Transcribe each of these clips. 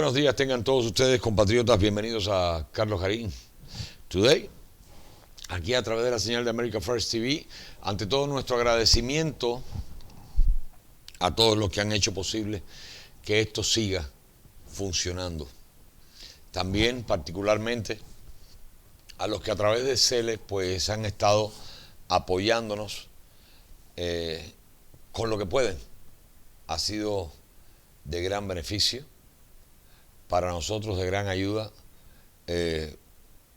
buenos días tengan todos ustedes, compatriotas. Bienvenidos a Carlos Garín Today, aquí a través de la señal de America First TV. Ante todo, nuestro agradecimiento a todos los que han hecho posible que esto siga funcionando. También, particularmente, a los que a través de CELE pues han estado apoyándonos con lo que pueden. Ha sido de gran beneficio para nosotros, de gran ayuda.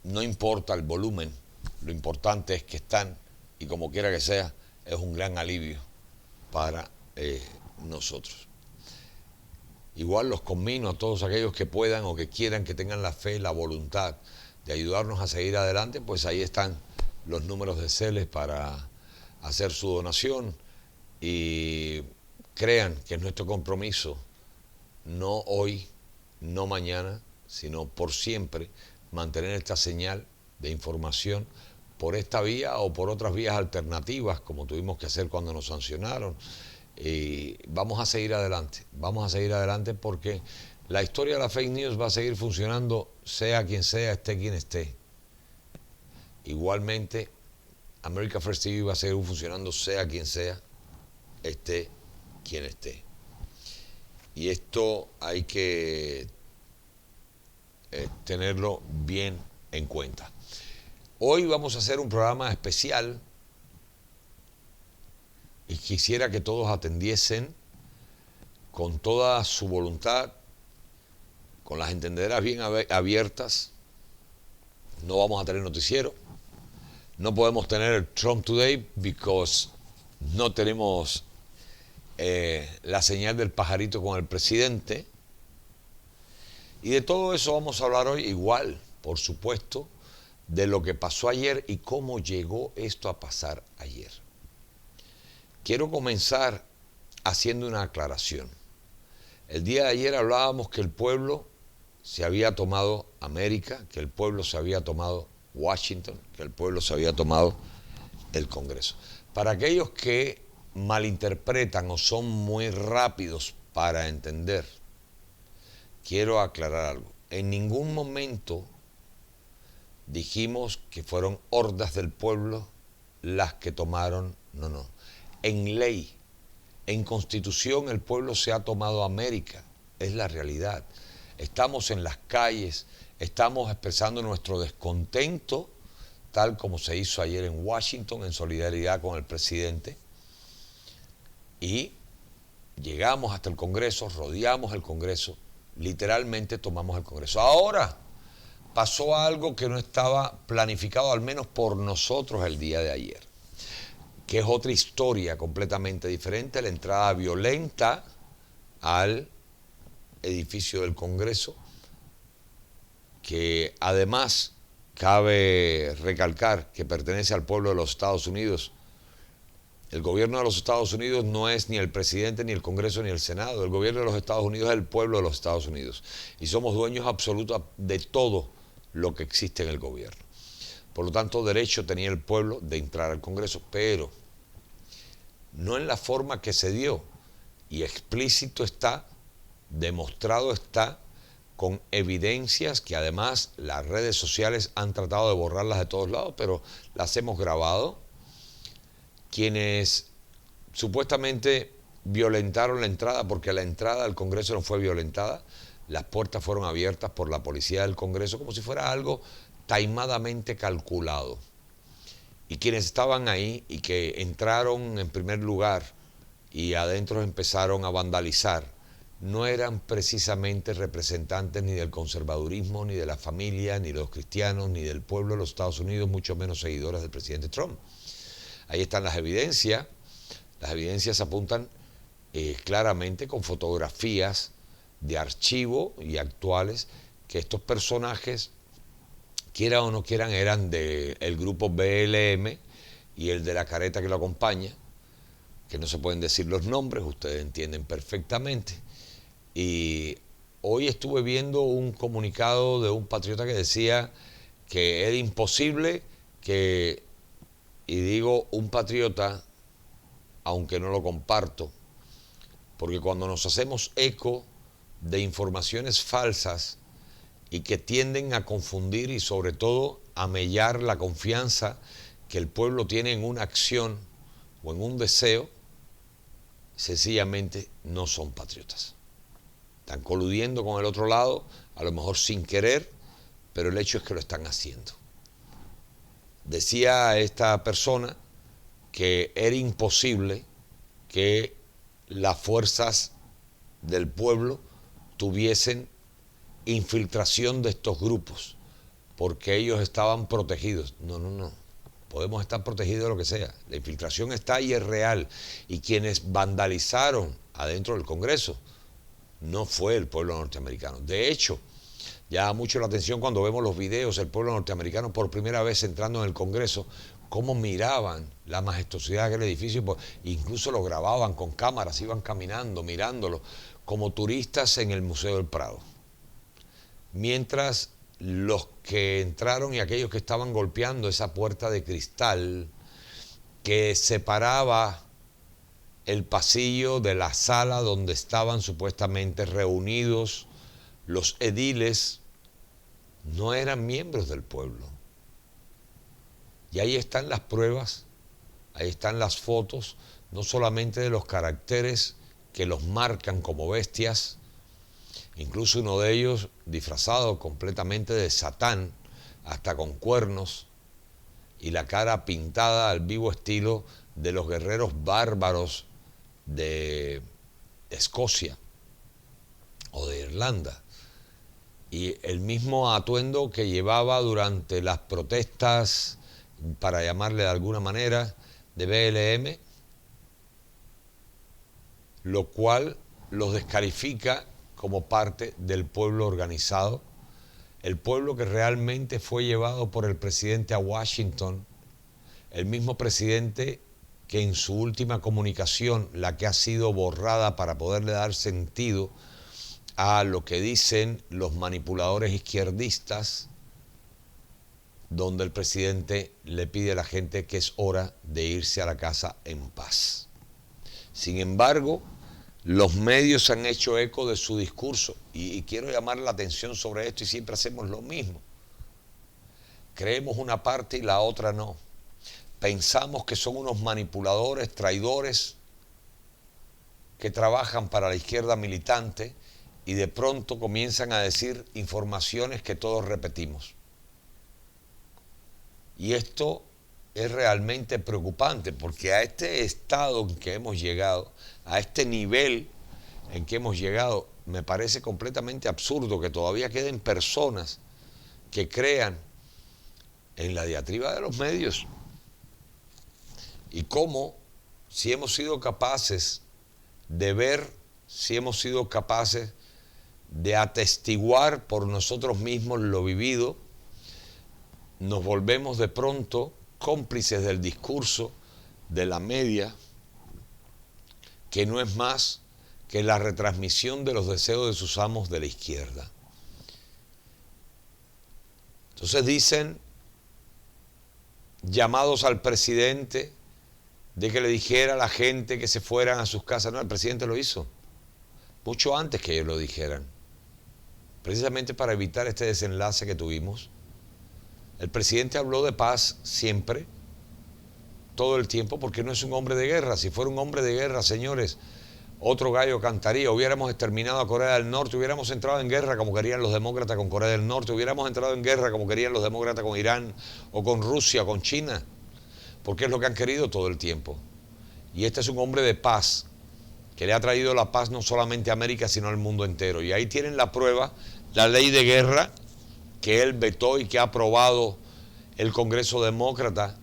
No importa el volumen, lo importante es que están, y como quiera que sea, es un gran alivio para nosotros. Igual los conmino a todos aquellos que puedan o que quieran, que tengan la fe, la voluntad de ayudarnos a seguir adelante, pues ahí están los números de CELE para hacer su donación, y crean que es nuestro compromiso, no hoy, no mañana, sino por siempre, mantener esta señal de información por esta vía o por otras vías alternativas, como tuvimos que hacer cuando nos sancionaron. Y vamos a seguir adelante porque la historia de la fake news va a seguir funcionando, sea quien sea, esté quien esté. Igualmente, America First TV va a seguir funcionando, sea quien sea, esté quien esté. Y esto hay que tenerlo bien en cuenta. Hoy vamos a hacer un programa especial y quisiera que todos atendiesen con toda su voluntad, con las entendederas bien abiertas. No vamos a tener noticiero, no podemos tener el Trump Today because no tenemos la señal del pajarito con el presidente. Y de todo eso vamos a hablar hoy, igual, por supuesto, de lo que pasó ayer y cómo llegó esto a pasar ayer. Quiero comenzar haciendo una aclaración. El día de ayer hablábamos que el pueblo se había tomado América, que el pueblo se había tomado Washington, que el pueblo se había tomado el Congreso. Para aquellos que malinterpretan o son muy rápidos para entender, quiero aclarar algo. En ningún momento dijimos que fueron hordas del pueblo las que tomaron, no. En ley, en Constitución, el pueblo se ha tomado América, es la realidad. Estamos en las calles, estamos expresando nuestro descontento, tal como se hizo ayer en Washington, en solidaridad con el presidente, y llegamos hasta el Congreso, rodeamos el Congreso, literalmente tomamos el Congreso. Ahora pasó algo que no estaba planificado, al menos por nosotros, el día de ayer, que es otra historia completamente diferente, la entrada violenta al edificio del Congreso, que además cabe recalcar que pertenece al pueblo de los Estados Unidos. El gobierno de los Estados Unidos no es ni el presidente, ni el Congreso, ni el Senado. El gobierno de los Estados Unidos es el pueblo de los Estados Unidos. Y somos dueños absolutos de todo lo que existe en el gobierno. Por lo tanto, derecho tenía el pueblo de entrar al Congreso, pero no en la forma que se dio. Y explícito está, demostrado está, con evidencias que además las redes sociales han tratado de borrarlas de todos lados, pero las hemos grabado. Quienes supuestamente violentaron la entrada, porque la entrada al Congreso no fue violentada, las puertas fueron abiertas por la policía del Congreso como si fuera algo taimadamente calculado. Y quienes estaban ahí y que entraron en primer lugar y adentro empezaron a vandalizar, no eran precisamente representantes ni del conservadurismo, ni de la familia, ni de los cristianos, ni del pueblo de los Estados Unidos, mucho menos seguidores del presidente Trump. Ahí están las evidencias apuntan claramente con fotografías de archivo y actuales que estos personajes, quieran o no quieran, eran del grupo BLM y el de la careta que lo acompaña, que no se pueden decir los nombres, ustedes entienden perfectamente. Y hoy estuve viendo un comunicado de un patriota que decía que era imposible que, y digo un patriota, aunque no lo comparto, porque cuando nos hacemos eco de informaciones falsas y que tienden a confundir y sobre todo a mellar la confianza que el pueblo tiene en una acción o en un deseo, sencillamente no son patriotas. Están coludiendo con el otro lado, a lo mejor sin querer, pero el hecho es que lo están haciendo. Decía esta persona que era imposible que las fuerzas del pueblo tuviesen infiltración de estos grupos, porque ellos estaban protegidos. No, no, no. Podemos estar protegidos de lo que sea. La infiltración está y es real. Y quienes vandalizaron adentro del Congreso no fue el pueblo norteamericano. De hecho, llama mucho la atención cuando vemos los videos del pueblo norteamericano por primera vez entrando en el Congreso, cómo miraban la majestuosidad de aquel edificio, incluso lo grababan con cámaras, iban caminando, mirándolo, como turistas en el Museo del Prado. Mientras los que entraron y aquellos que estaban golpeando esa puerta de cristal que separaba el pasillo de la sala donde estaban supuestamente reunidos los ediles, no eran miembros del pueblo. Y ahí están las pruebas, ahí están las fotos, no solamente de los caracteres que los marcan como bestias, incluso uno de ellos disfrazado completamente de Satán, hasta con cuernos, y la cara pintada al vivo estilo de los guerreros bárbaros de Escocia o de Irlanda. Y el mismo atuendo que llevaba durante las protestas, para llamarle de alguna manera, de BLM, lo cual los descalifica como parte del pueblo organizado, el pueblo que realmente fue llevado por el presidente a Washington, el mismo presidente que en su última comunicación, la que ha sido borrada para poderle dar sentido a lo que dicen los manipuladores izquierdistas, donde el presidente le pide a la gente que es hora de irse a la casa en paz. Sin embargo, los medios han hecho eco de su discurso y quiero llamar la atención sobre esto y siempre hacemos lo mismo. Creemos una parte y la otra no. Pensamos que son unos manipuladores, traidores, que trabajan para la izquierda militante y de pronto comienzan a decir informaciones que todos repetimos. Y esto es realmente preocupante porque a este estado en que hemos llegado, a este nivel en que hemos llegado, me parece completamente absurdo que todavía queden personas que crean en la diatriba de los medios. Y cómo, si hemos sido capaces de ver, si hemos sido capaces de atestiguar por nosotros mismos lo vivido, nos volvemos de pronto cómplices del discurso de la media, que no es más que la retransmisión de los deseos de sus amos de la izquierda. Entonces dicen, llamados al presidente, de que le dijera a la gente que se fueran a sus casas. No, el presidente lo hizo mucho antes que ellos lo dijeran, precisamente para evitar este desenlace que tuvimos. El presidente habló de paz siempre, todo el tiempo, porque no es un hombre de guerra. Si fuera un hombre de guerra, señores, otro gallo cantaría. Hubiéramos exterminado a Corea del Norte, hubiéramos entrado en guerra como querían los demócratas con Corea del Norte, hubiéramos entrado en guerra como querían los demócratas con Irán o con Rusia o con China, porque es lo que han querido todo el tiempo. Y este es un hombre de paz, que le ha traído la paz no solamente a América, sino al mundo entero. Y ahí tienen la prueba, la ley de guerra que él vetó y que ha aprobado el Congreso Demócrata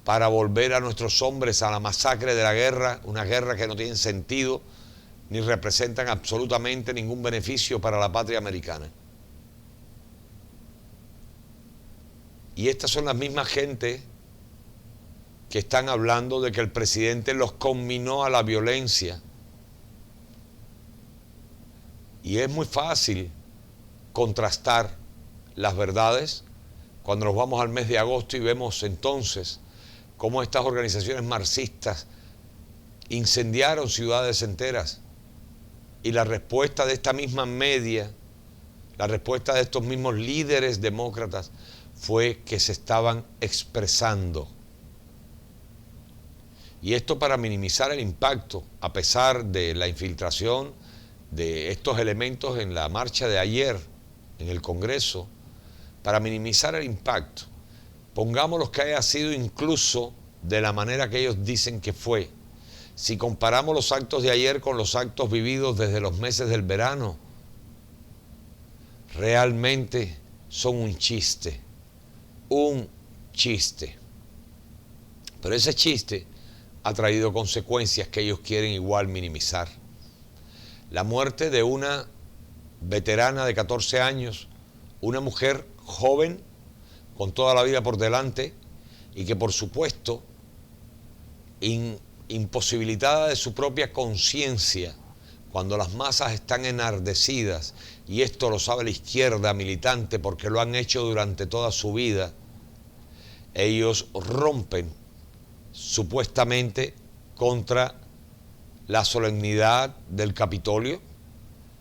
para volver a nuestros hombres a la masacre de la guerra, una guerra que no tiene sentido ni representan absolutamente ningún beneficio para la patria americana. Y estas son las mismas gentes que están hablando de que el presidente los conminó a la violencia. Y es muy fácil contrastar las verdades cuando nos vamos al mes de agosto y vemos entonces cómo estas organizaciones marxistas incendiaron ciudades enteras, y la respuesta de esta misma media, la respuesta de estos mismos líderes demócratas fue que se estaban expresando. Y esto para minimizar el impacto, a pesar de la infiltración de estos elementos en la marcha de ayer en el Congreso, para minimizar el impacto, pongámoslo que haya sido incluso de la manera que ellos dicen que fue. Si comparamos los actos de ayer con los actos vividos desde los meses del verano, realmente son un chiste, un chiste. Pero ese chiste ha traído consecuencias que ellos quieren igual minimizar. La muerte de una veterana de 14 años, una mujer joven, con toda la vida por delante, y que por supuesto, imposibilitada de su propia conciencia, cuando las masas están enardecidas, y esto lo sabe la izquierda militante porque lo han hecho durante toda su vida, ellos rompen supuestamente contra la solemnidad del Capitolio,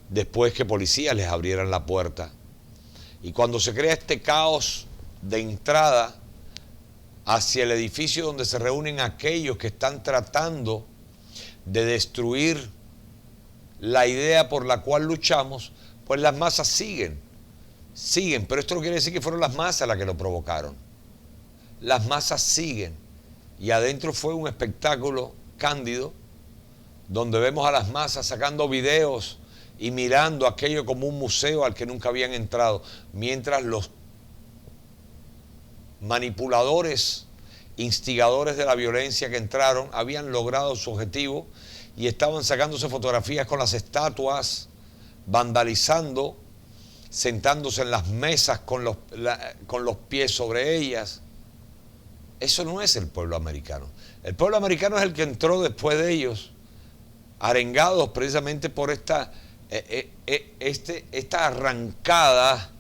después que policías les abrieran la puerta. Y cuando se crea este caos de entrada hacia el edificio donde se reúnen aquellos que están tratando de destruir la idea por la cual luchamos, pues las masas siguen, pero esto no quiere decir que fueron las masas las que lo provocaron. Las masas siguen, y adentro fue un espectáculo cándido, donde vemos a las masas sacando videos y mirando aquello como un museo al que nunca habían entrado, mientras los manipuladores, instigadores de la violencia que entraron, habían logrado su objetivo y estaban sacándose fotografías con las estatuas, vandalizando, sentándose en las mesas con los pies sobre ellas. Eso no es el pueblo americano. El pueblo americano es el que entró después de ellos, arengados precisamente por esta arrancada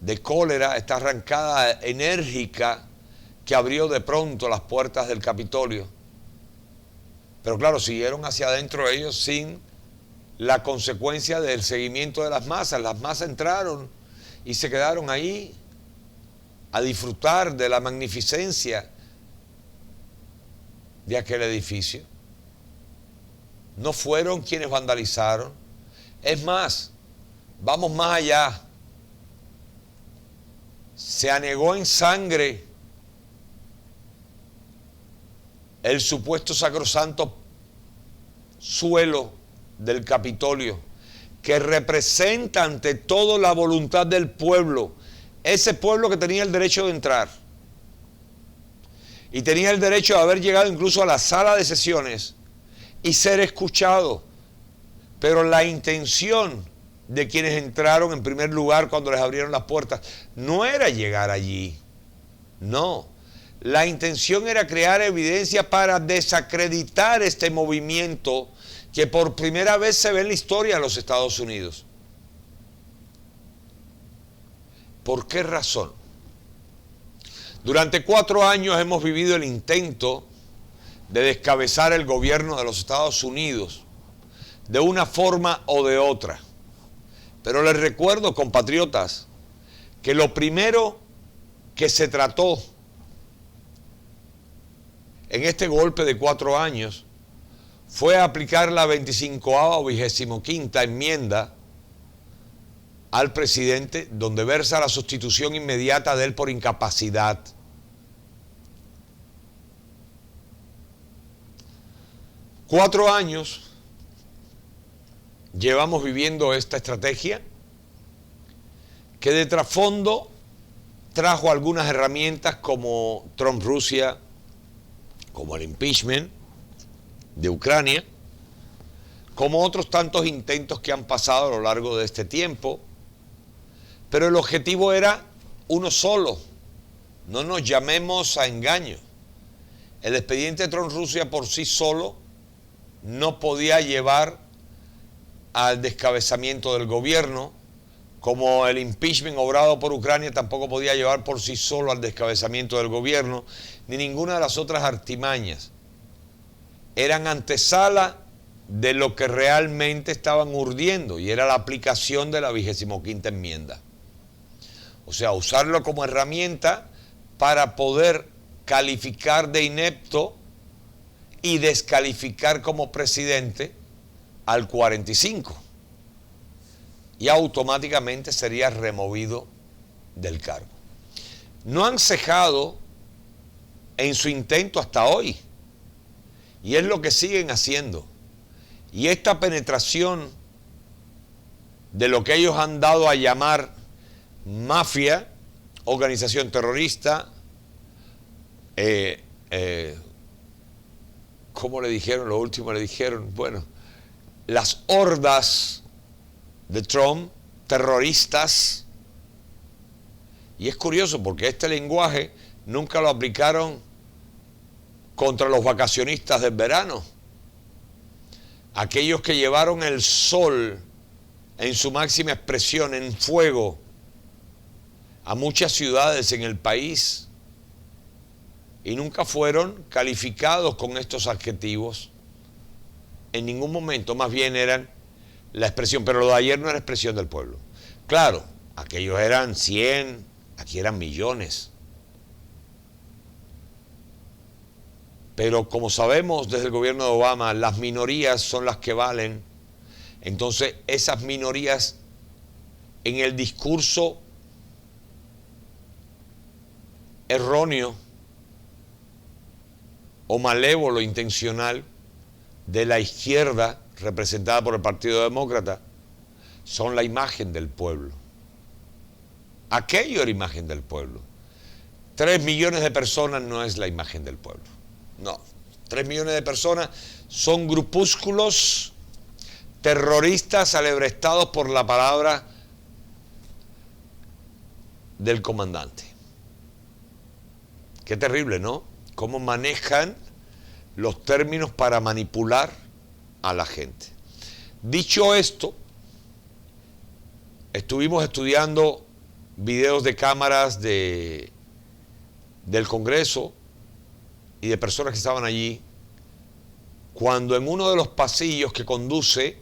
de cólera, esta arrancada enérgica que abrió de pronto las puertas del Capitolio. Pero claro, siguieron hacia adentro ellos sin la consecuencia del seguimiento de las masas. Las masas entraron y se quedaron ahí a disfrutar de la magnificencia de aquel edificio. No fueron quienes vandalizaron. Es más, vamos más allá. Se anegó en sangre el supuesto sacrosanto suelo del Capitolio, que representa ante todo la voluntad del pueblo, ese pueblo que tenía el derecho de entrar y tenía el derecho de haber llegado incluso a la sala de sesiones y ser escuchado. Pero la intención de quienes entraron en primer lugar cuando les abrieron las puertas no era llegar allí, no. La intención era crear evidencia para desacreditar este movimiento que por primera vez se ve en la historia de los Estados Unidos. ¿Por qué razón? Durante 4 años hemos vivido el intento de descabezar el gobierno de los Estados Unidos de una forma o de otra. Pero les recuerdo, compatriotas, que lo primero que se trató en este golpe de 4 años fue aplicar la 25ª o 25ª enmienda al presidente, donde versa la sustitución inmediata de él por incapacidad. Cuatro años llevamos viviendo esta estrategia que de trasfondo trajo algunas herramientas como Trump-Rusia, como el impeachment de Ucrania, como otros tantos intentos que han pasado a lo largo de este tiempo, pero el objetivo era uno solo. No nos llamemos a engaño. El expediente Trump-Rusia por sí solo no podía llevar al descabezamiento del gobierno, como el impeachment obrado por Ucrania tampoco podía llevar por sí solo al descabezamiento del gobierno, ni ninguna de las otras artimañas. Eran antesala de lo que realmente estaban urdiendo, y era la aplicación de la 25ª enmienda. O sea, usarlo como herramienta para poder calificar de inepto y descalificar como presidente al 45. Y automáticamente sería removido del cargo. No han cejado en su intento hasta hoy. Y es lo que siguen haciendo. Y esta penetración de lo que ellos han dado a llamar mafia, organización terrorista, ¿cómo le dijeron? Lo último le dijeron, bueno, las hordas de Trump, terroristas. Y es curioso porque este lenguaje nunca lo aplicaron contra los vacacionistas del verano. Aquellos que llevaron el sol en su máxima expresión, en fuego, a muchas ciudades en el país, y nunca fueron calificados con estos adjetivos en ningún momento, más bien eran la expresión, pero lo de ayer no era expresión del pueblo. Claro, aquellos eran 100, aquí eran millones. Pero como sabemos desde el gobierno de Obama, las minorías son las que valen. Entonces esas minorías en el discurso erróneo o malévolo intencional de la izquierda representada por el Partido Demócrata son la imagen del pueblo. Aquello era imagen del pueblo. 3 millones de personas no es la imagen del pueblo. No, 3 millones de personas son grupúsculos terroristas alebrestados por la palabra del comandante. Qué terrible, ¿no? Cómo manejan los términos para manipular a la gente. Dicho esto, estuvimos estudiando videos de cámaras del Congreso y de personas que estaban allí, cuando en uno de los pasillos que conduce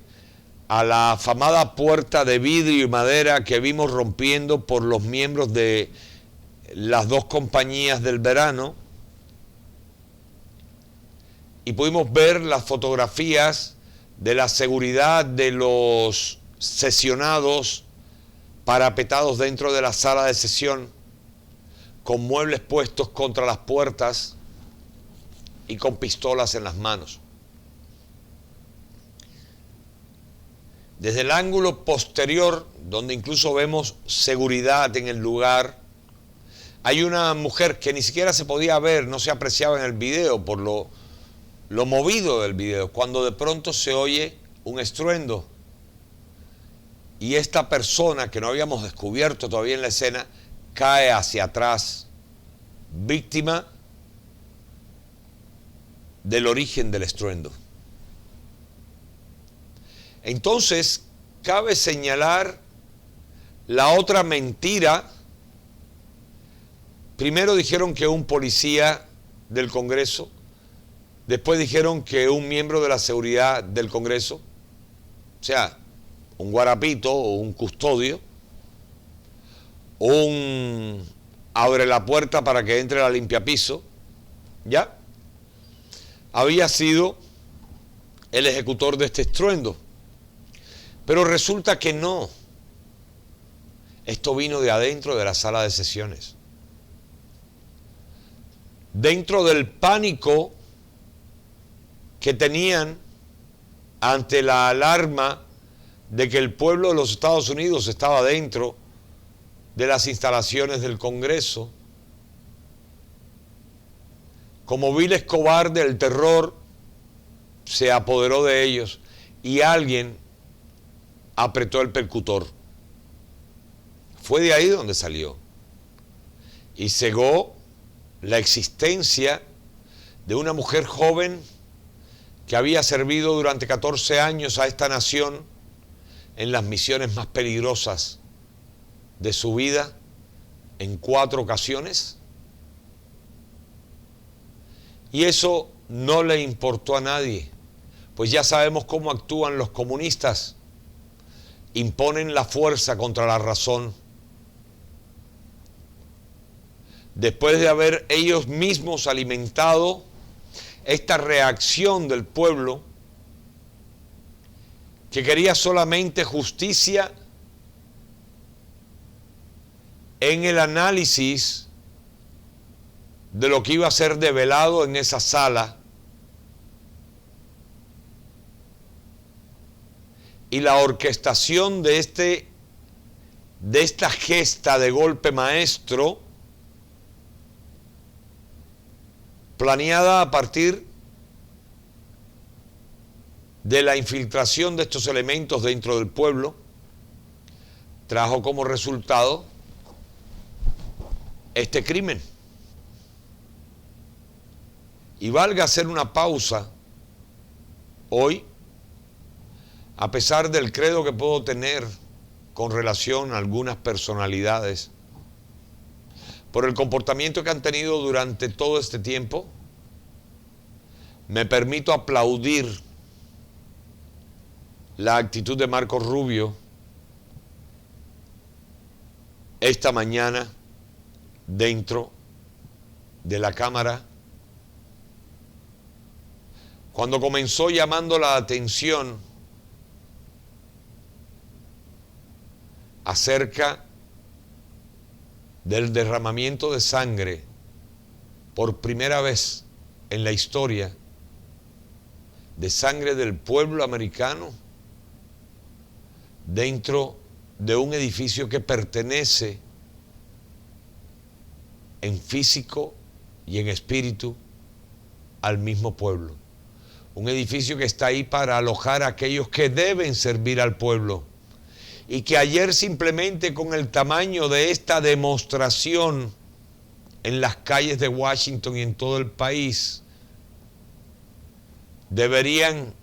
a la afamada puerta de vidrio y madera que vimos rompiendo por los miembros de las dos compañías del verano, y pudimos ver las fotografías de la seguridad de los sesionados parapetados dentro de la sala de sesión, con muebles puestos contra las puertas y con pistolas en las manos. Desde el ángulo posterior, donde incluso vemos seguridad en el lugar, hay una mujer que ni siquiera se podía ver, no se apreciaba en el video por lo movido del video, cuando de pronto se oye un estruendo. Y esta persona que no habíamos descubierto todavía en la escena cae hacia atrás, víctima del origen del estruendo. Entonces, cabe señalar la otra mentira. Primero dijeron que un policía del Congreso, después dijeron que un miembro de la seguridad del Congreso, o sea, un guarapito o un custodio, un abre la puerta para que entre la limpiapiso, ¿ya? Había sido el ejecutor de este estruendo. Pero resulta que no. Esto vino de adentro de la sala de sesiones. Dentro del pánico que tenían ante la alarma de que el pueblo de los Estados Unidos estaba dentro de las instalaciones del Congreso, como vil cobarde, el terror se apoderó de ellos y alguien apretó el percutor. Fue de ahí donde salió. Y cegó la existencia de una mujer joven que había servido durante 14 años a esta nación en las misiones más peligrosas de su vida en 4 ocasiones. Y eso no le importó a nadie, Pues ya sabemos cómo actúan los comunistas. Imponen la fuerza contra la razón. Después de haber ellos mismos alimentado esta reacción del pueblo, que quería solamente justicia en el análisis de lo que iba a ser develado en esa sala, y la orquestación de esta gesta de golpe maestro, planeada a partir de la infiltración de estos elementos dentro del pueblo, trajo como resultado este crimen. Y valga hacer una pausa hoy, a pesar del credo que puedo tener con relación a algunas personalidades, por el comportamiento que han tenido durante todo este tiempo, me permito aplaudir la actitud de Marco Rubio esta mañana dentro de la Cámara, cuando comenzó llamando la atención acerca del derramamiento de sangre por primera vez en la historia, de sangre del pueblo americano dentro de un edificio que pertenece en físico y en espíritu al mismo pueblo. Un edificio que está ahí para alojar a aquellos que deben servir al pueblo. Y que ayer simplemente con el tamaño de esta demostración en las calles de Washington y en todo el país, deberían,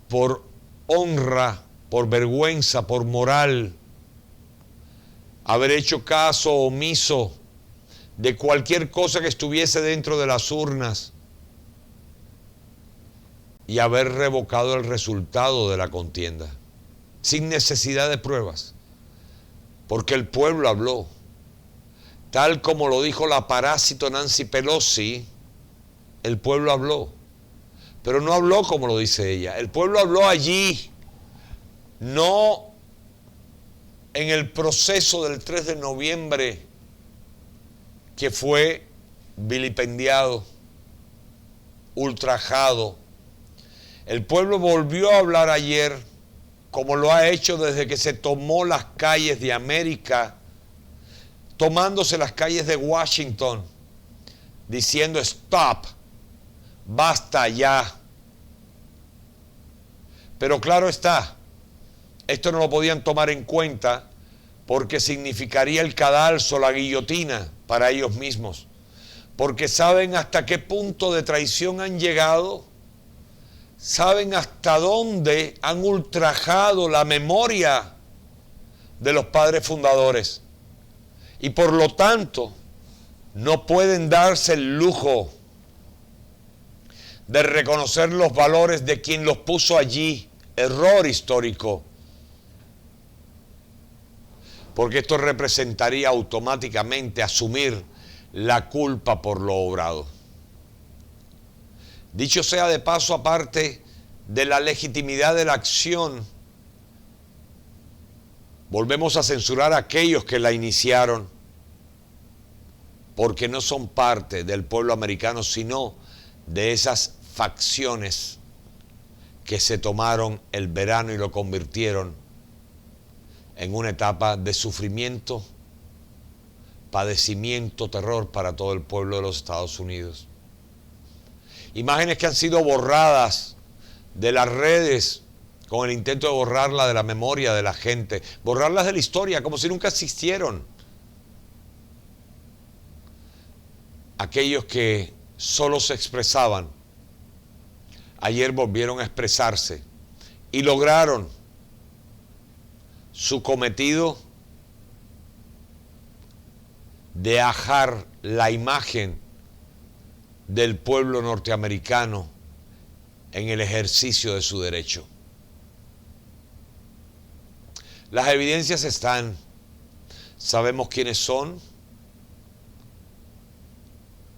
por honra, por vergüenza, por moral, haber hecho caso omiso de cualquier cosa que estuviese dentro de las urnas y haber revocado el resultado de la contienda, sin necesidad de pruebas, porque el pueblo habló, tal como lo dijo la parásito Nancy Pelosi. El pueblo habló, pero no habló como lo dice ella. El pueblo habló allí, no en el proceso del 3 de noviembre, que fue vilipendiado, ultrajado. El pueblo volvió a hablar ayer, como lo ha hecho desde que se tomó las calles de América, tomándose las calles de Washington, diciendo stop, basta ya. Pero claro está, esto no lo podían tomar en cuenta porque significaría el cadalso, la guillotina para ellos mismos, porque saben hasta qué punto de traición han llegado, saben hasta dónde han ultrajado la memoria de los padres fundadores, y por lo tanto no pueden darse el lujo de reconocer los valores de quien los puso allí. Error histórico, porque esto representaría automáticamente asumir la culpa por lo obrado. Dicho sea de paso, aparte de la legitimidad de la acción, volvemos a censurar a aquellos que la iniciaron, porque no son parte del pueblo americano, sino de esas facciones que se tomaron el verano y lo convirtieron en una etapa de sufrimiento, padecimiento, terror para todo el pueblo de los Estados Unidos. Imágenes que han sido borradas de las redes con el intento de borrarlas de la memoria de la gente, borrarlas de la historia como si nunca existieron. Aquellos que solo se expresaban, ayer volvieron a expresarse y lograron su cometido de ajar la imagen del pueblo norteamericano en el ejercicio de su derecho. Las evidencias están, sabemos quiénes son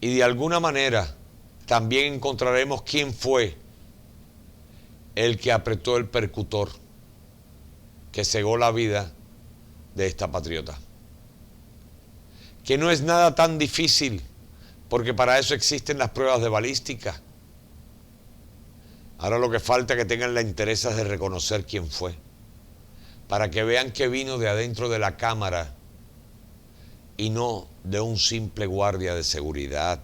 y de alguna manera también encontraremos quién fue el que apretó el percutor que cegó la vida de esta patriota. Que no es nada tan difícil, porque para eso existen las pruebas de balística. Ahora lo que falta es que tengan la interés de reconocer quién fue, para que vean que vino de adentro de la cámara y no de un simple guardia de seguridad,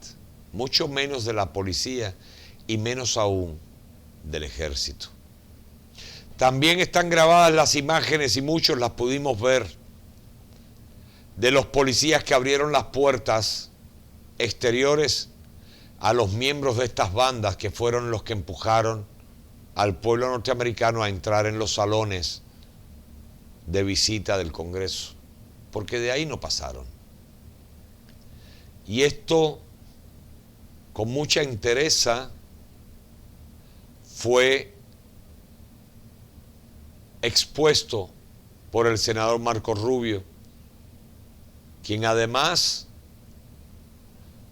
mucho menos de la policía y menos aún del ejército. También están grabadas las imágenes, y muchos las pudimos ver, de los policías que abrieron las puertas exteriores a los miembros de estas bandas que fueron los que empujaron al pueblo norteamericano a entrar en los salones de visita del Congreso, porque de ahí no pasaron. Y esto, con mucha entereza, fue expuesto por el senador Marco Rubio, quien además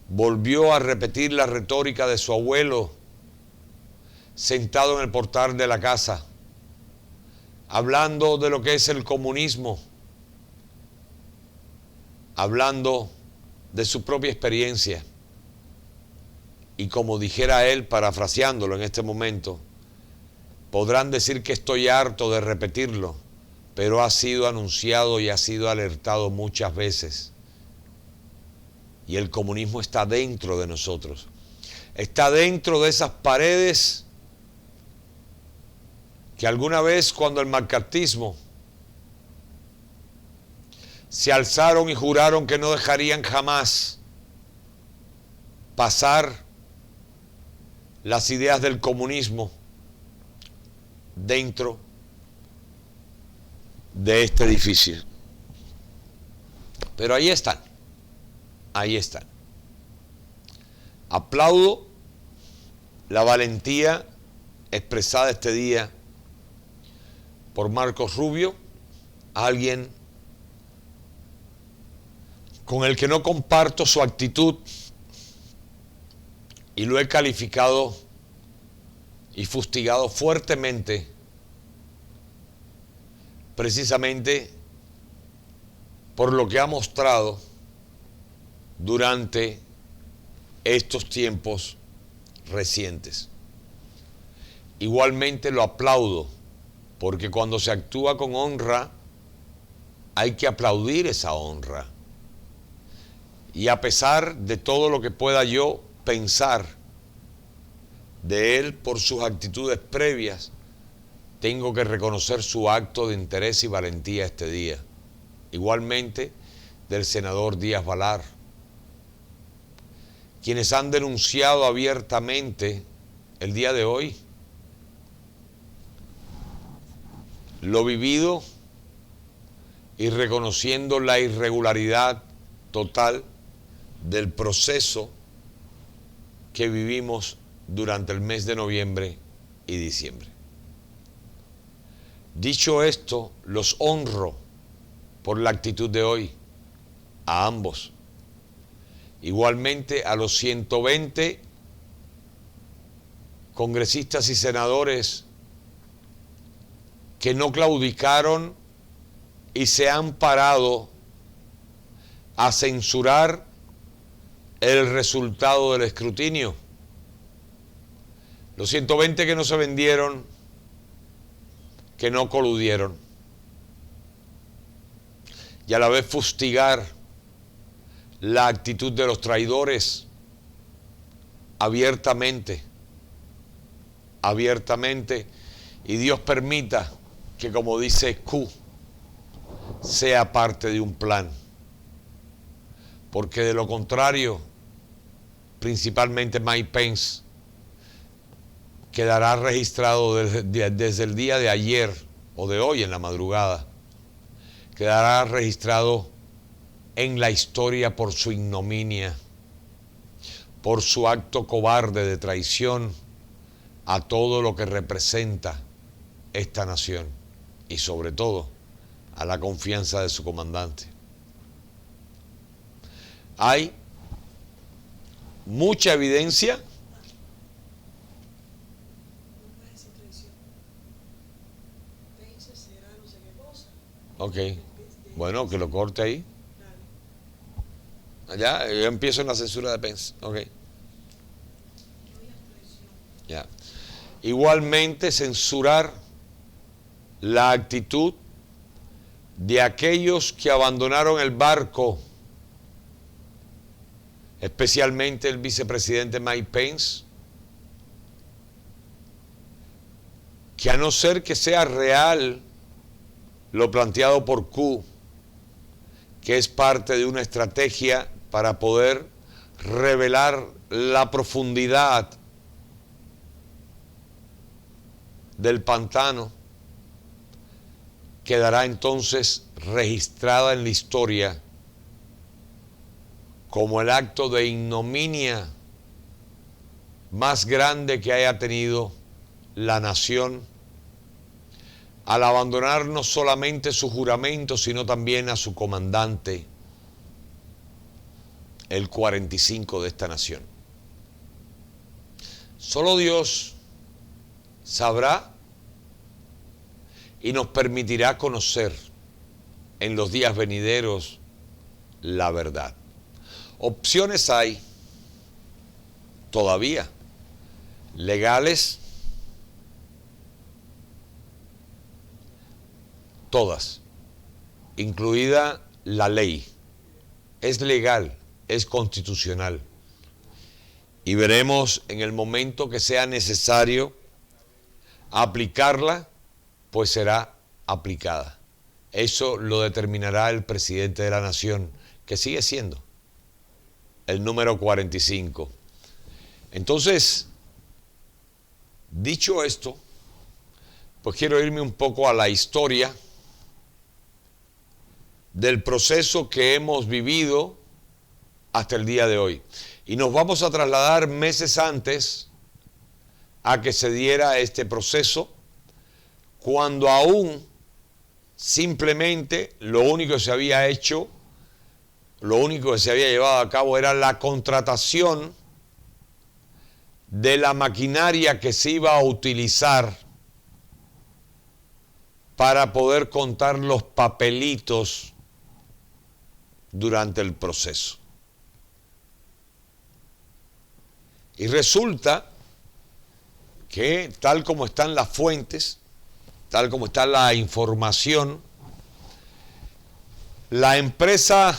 volvió a repetir la retórica de su abuelo sentado en el portal de la casa, hablando de lo que es el comunismo, hablando de su propia experiencia. Y como dijera él, parafraseándolo en este momento, podrán decir que estoy harto de repetirlo, pero ha sido anunciado y ha sido alertado muchas veces. Y el comunismo está dentro de nosotros. Está dentro de esas paredes que alguna vez, cuando el macartismo se alzaron y juraron que no dejarían jamás pasar las ideas del comunismo dentro de este edificio. Pero ahí están, ahí están. Aplaudo la valentía expresada este día por Marcos Rubio, alguien con el que no comparto su actitud y lo he calificado y fustigado fuertemente, precisamente por lo que ha mostrado durante estos tiempos recientes. Igualmente lo aplaudo, porque cuando se actúa con honra, hay que aplaudir esa honra. Y a pesar de todo lo que pueda yo pensar de él por sus actitudes previas, tengo que reconocer su acto de interés y valentía este día. Igualmente del senador Díaz Balar, quienes han denunciado abiertamente el día de hoy lo vivido y reconociendo la irregularidad total del proceso que vivimos durante el mes de noviembre y diciembre. Dicho esto, los honro por la actitud de hoy, a ambos. Igualmente a los 120 congresistas y senadores que no claudicaron y se han parado a censurar el resultado del escrutinio. Los 120 que no se vendieron, que no coludieron. Y a la vez fustigar la actitud de los traidores abiertamente, y Dios permita que, como dice Q, sea parte de un plan, porque de lo contrario, principalmente Mike Pence, quedará registrado desde el día de ayer o de hoy en la madrugada, quedará registrado en la historia por su ignominia, por su acto cobarde de traición a todo lo que representa esta nación y sobre todo a la confianza de su comandante. Hay mucha evidencia. Ok, bueno, que lo corte ahí. Ya, yo empiezo en la censura de Pence. Ok. Ya. Igualmente censurar la actitud de aquellos que abandonaron el barco, especialmente el vicepresidente Mike Pence, que a no ser que sea real lo planteado por Q, que es parte de una estrategia para poder revelar la profundidad del pantano, quedará entonces registrada en la historia como el acto de ignominia más grande que haya tenido la nación al abandonar no solamente su juramento, sino también a su comandante, el 45 de esta nación. Solo Dios sabrá y nos permitirá conocer en los días venideros la verdad. Opciones hay todavía legales, todas, incluida la ley. Es legal, es constitucional. Y veremos en el momento que sea necesario aplicarla, pues será aplicada. Eso lo determinará el presidente de la nación, que sigue siendo el número 45. Entonces, dicho esto, pues quiero irme un poco a la historia del proceso que hemos vivido hasta el día de hoy. Y nos vamos a trasladar meses antes a que se diera este proceso, cuando aún simplemente lo único que se había hecho, lo único que se había llevado a cabo era la contratación de la maquinaria que se iba a utilizar para poder contar los papelitos durante el proceso. Y resulta que tal como están las fuentes, tal como está la información, la empresa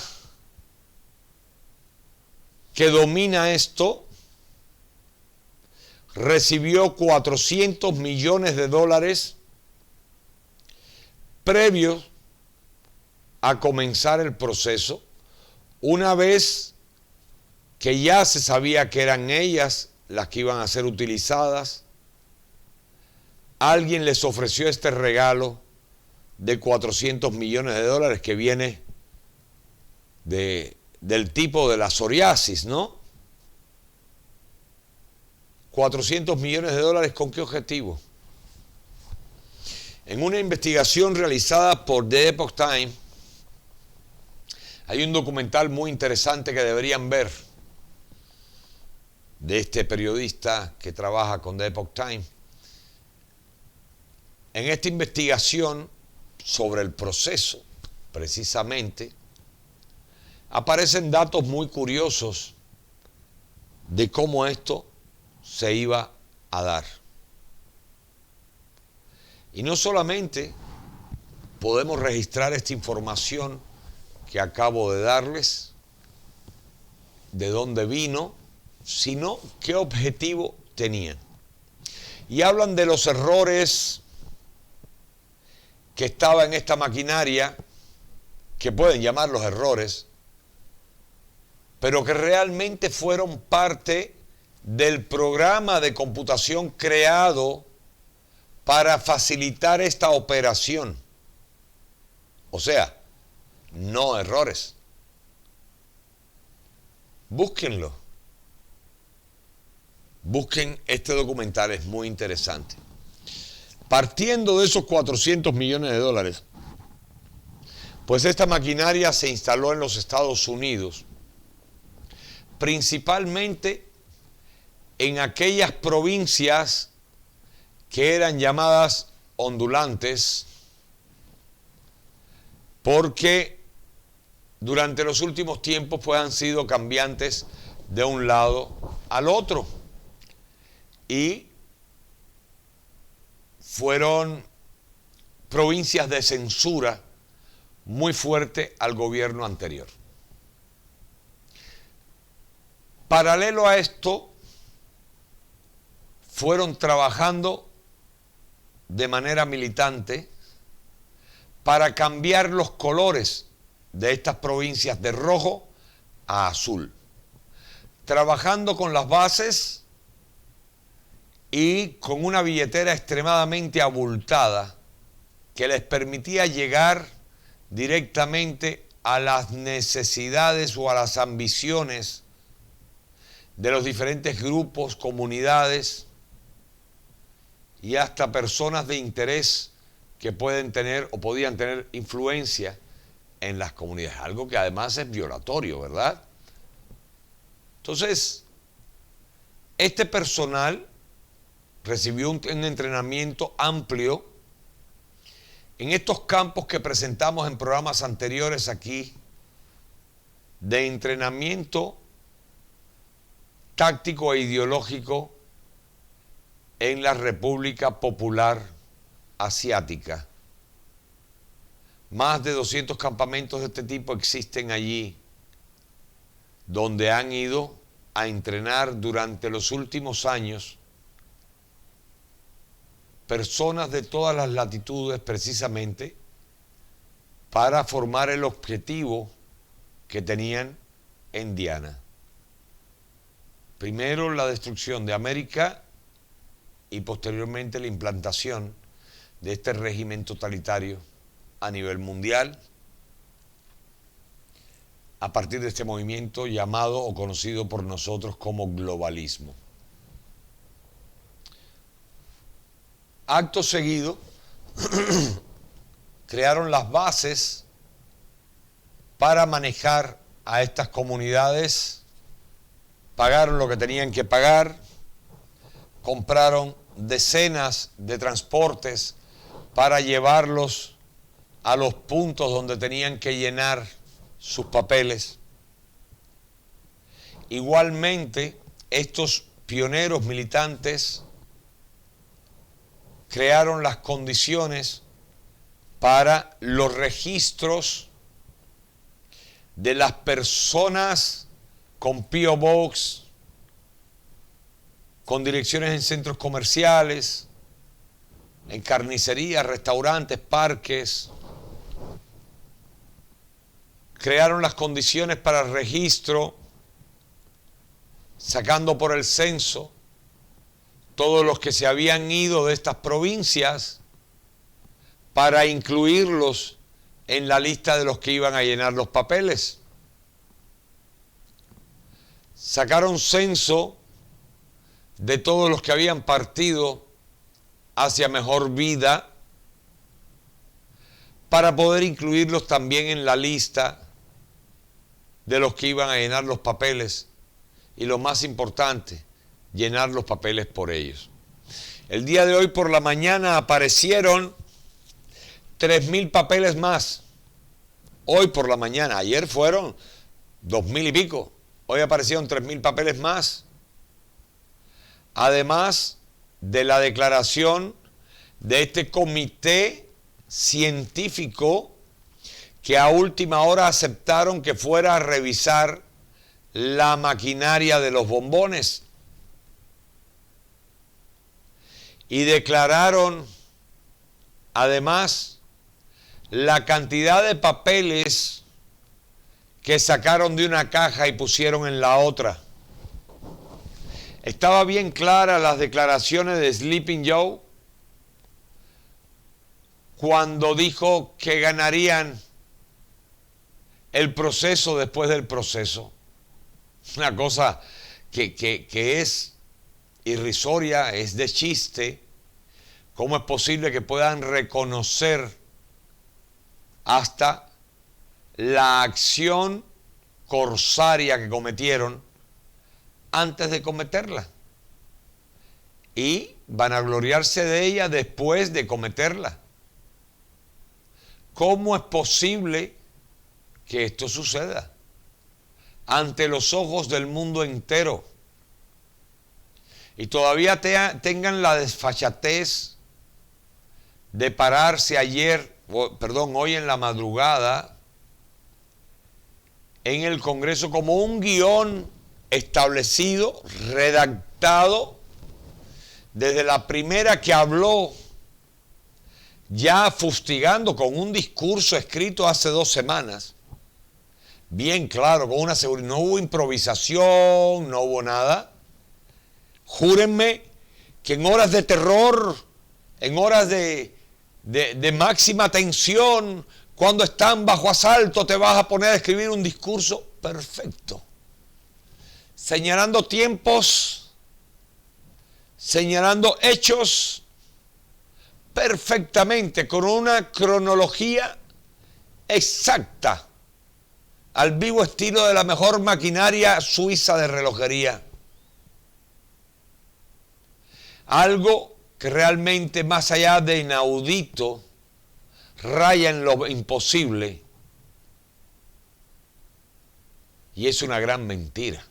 que domina esto recibió 400 millones de dólares previos a comenzar el proceso, una vez que ya se sabía que eran ellas las que iban a ser utilizadas. Alguien les ofreció este regalo de 400 millones de dólares que viene del tipo de la psoriasis, ¿no? 400 millones de dólares, ¿con qué objetivo? En una investigación realizada por The Epoch Times, hay un documental muy interesante que deberían ver de este periodista que trabaja con The Epoch Times. En esta investigación sobre el proceso, precisamente, aparecen datos muy curiosos de cómo esto se iba a dar. Y no solamente podemos registrar esta información que acabo de darles, de dónde vino, sino qué objetivo tenían. Y hablan de los errores que estaba en esta maquinaria, que pueden llamarlos errores, pero que realmente fueron parte del programa de computación creado para facilitar esta operación. O sea, no errores. Búsquenlo. Busquen este documental, es muy interesante. Partiendo de esos 400 millones de dólares, pues esta maquinaria se instaló en los Estados Unidos, principalmente en aquellas provincias que eran llamadas ondulantes, porque durante los últimos tiempos pues han sido cambiantes de un lado al otro y fueron provincias de censura muy fuerte al gobierno anterior. Paralelo a esto, fueron trabajando de manera militante para cambiar los colores de estas provincias de rojo a azul, trabajando con las bases y con una billetera extremadamente abultada que les permitía llegar directamente a las necesidades o a las ambiciones de los diferentes grupos, comunidades y hasta personas de interés que pueden tener o podían tener influencia en las comunidades, algo que además es violatorio, ¿verdad? Entonces, este personal recibió un entrenamiento amplio en estos campos que presentamos en programas anteriores aquí, de entrenamiento táctico e ideológico en la República Popular Asiática. Más de 200 campamentos de este tipo existen allí, donde han ido a entrenar durante los últimos años personas de todas las latitudes precisamente para formar el objetivo que tenían en Diana. Primero la destrucción de América y posteriormente la implantación de este régimen totalitario a nivel mundial a partir de este movimiento llamado o conocido por nosotros como globalismo. Acto seguido, crearon las bases para manejar a estas comunidades, pagaron lo que tenían que pagar, compraron decenas de transportes para llevarlos a los puntos donde tenían que llenar sus papeles. Igualmente, estos pioneros militantes crearon las condiciones para los registros de las personas con P.O. Box, con direcciones en centros comerciales, en carnicerías, restaurantes, parques. Crearon las condiciones para el registro, sacando por el censo todos los que se habían ido de estas provincias para incluirlos en la lista de los que iban a llenar los papeles. Sacaron censo de todos los que habían partido hacia mejor vida para poder incluirlos también en la lista de los que iban a llenar los papeles y lo más importante, llenar los papeles por ellos. El día de hoy por la mañana aparecieron 3,000 papeles más. Hoy por la mañana, ayer fueron 2,000 y pico, hoy aparecieron 3,000 papeles más. Además de la declaración de este comité científico que a última hora aceptaron que fuera a revisar la maquinaria de los bombones. Y declararon, además, la cantidad de papeles que sacaron de una caja y pusieron en la otra. Estaba bien clara las declaraciones de Sleeping Joe cuando dijo que ganarían el proceso después del proceso. Una cosa que es irrisoria, es de chiste. ¿Cómo es posible que puedan reconocer hasta la acción corsaria que cometieron antes de cometerla? Y vanagloriarse de ella después de cometerla. ¿Cómo es posible que esto suceda ante los ojos del mundo entero? Y todavía tengan la desfachatez de pararse hoy en la madrugada en el Congreso como un guión establecido, redactado, desde la primera que habló, ya fustigando con un discurso escrito hace 2 semanas, bien claro, con una seguridad, no hubo improvisación, no hubo nada. Júrenme que en horas de terror, en horas de máxima tensión, cuando están bajo asalto, te vas a poner a escribir un discurso perfecto, señalando tiempos, señalando hechos perfectamente, con una cronología exacta, al vivo estilo de la mejor maquinaria suiza de relojería. Algo que realmente, más allá de inaudito, raya en lo imposible, y es una gran mentira.